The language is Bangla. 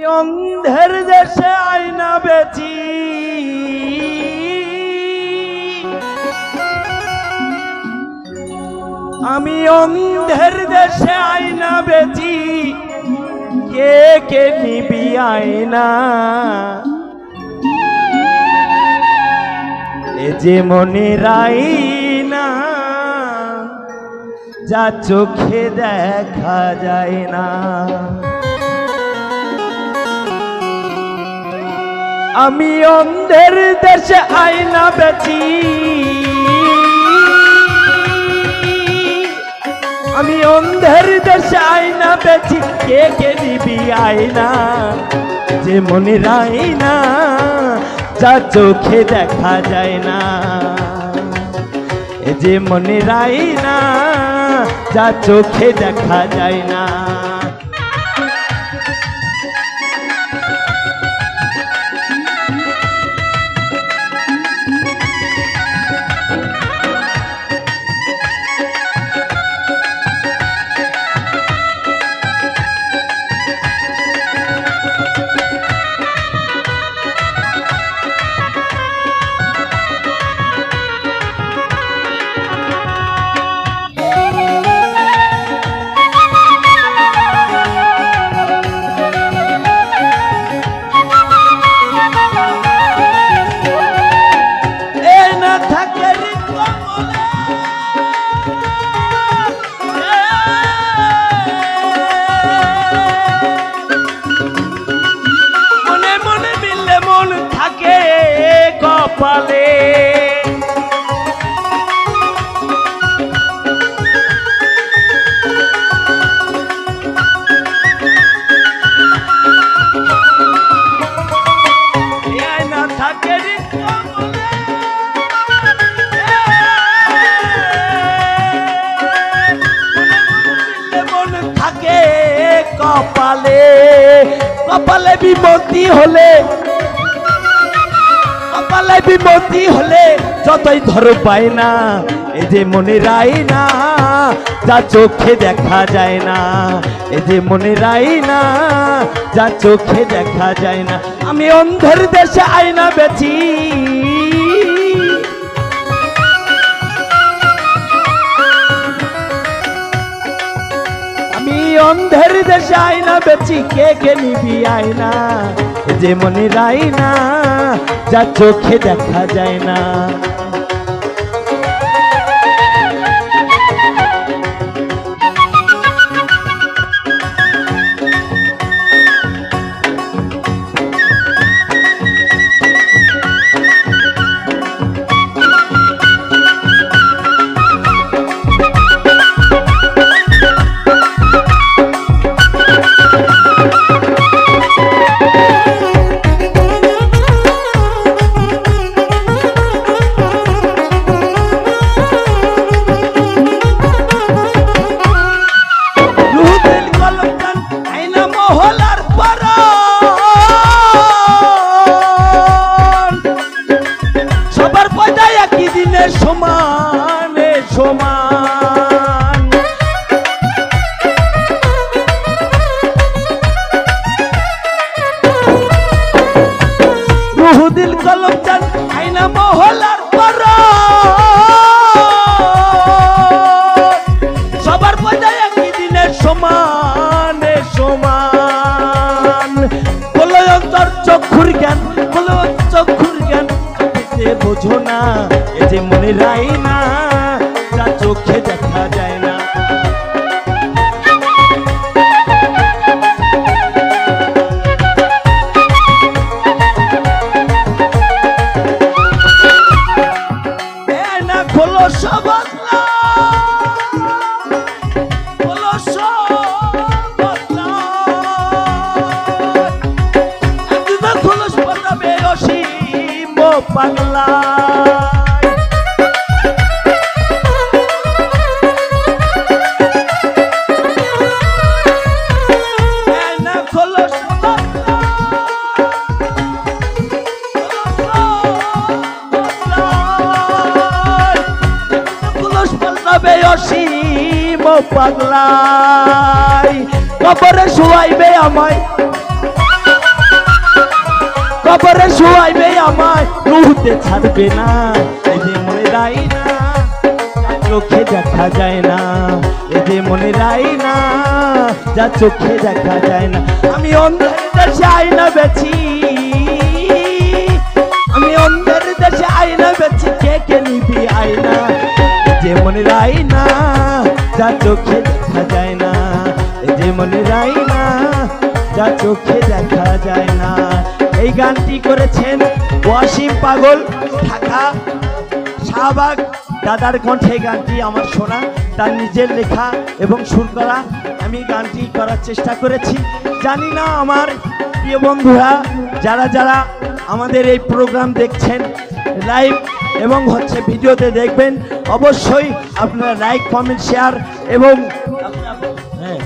অন্ধের দেশে আয়না বেচি, আমি অন্ধের দেশে আয়না বেচি, কে কে নিবি আয়না? এ যে মনের আয়না, যা চোখে দেখা যায় না। আমি অন্ধের দেশে আয়না বেচি, আমি অন্ধের দেশে আয়না বেচি, কে কে নিবি আয়না? যে মনের আয়না, যা চোখে দেখা যায় না। এ যে মনের আয়না, যা চোখে দেখা যায় না। কপালে আয়না থাকে মন থাকে কপালে, কপালে বিপত্তি হলে, কপালে বিপত্তি হলে যতই ধরো পায় না। এই যে মনের আয়না, যা চোখে দেখা যায় না। এই যে মনের আয়না, যা চোখে দেখা যায় না। আমি অন্ধের দেশে আয়না বেচি, আমি অন্ধের দেশে আয়না বেচি, কে কে নিবি আয়না? যে মনের আয়না, যা চোখে দেখা যায় না। সমানে সমান রুহুদিল কলম চান আয়না মহলার পর, সবার পর্যায়ে একই দিনে সমানে সমান। বলো অন্তর চক্ষুর জ্ঞান, বলো চক্ষুর জ্ঞান বোঝো না। এ যে মনের আয়না, যা চোখে দেখা যায় না। আয়না খোলো সব খোলো সব খোলস পাতাবে অসীম পাগলা। অসীম পাগলাই কবরে শুয়াইবে আমায়, কবরে শুয়াইবে আমায় রুহতে ছাড়বে না এই যে মনের আয়না যা চোখে দেখা যায় না এই যে মনের আয়না যা চোখে দেখা যায় না আমি অন্ধের দেশে আয়না বেছি আমি অন্ধের দেশে আয়না বেছি কে কে নিবি আয়না এই যে মনের আয়না যা চোখে দেখা যায় না এই যে মনের আয়না যা চোখে দেখা যায় না। এই গানটি করেছেন ওয়াসিম পাগল, ঢাকা শাহবাগ। দাদার কণ্ঠে গানটি আমার শোনা, তার নিজের লেখা এবং সুর করা। আমি গানটি করার চেষ্টা করেছি। জানি না আমার প্রিয় বন্ধুরা যারা যারা আমাদের এই প্রোগ্রাম দেখছেন লাইভ এবং ভিডিওতে দেখবেন, অবশ্যই আপনারা লাইক কমেন্ট শেয়ার এবং হ্যাঁ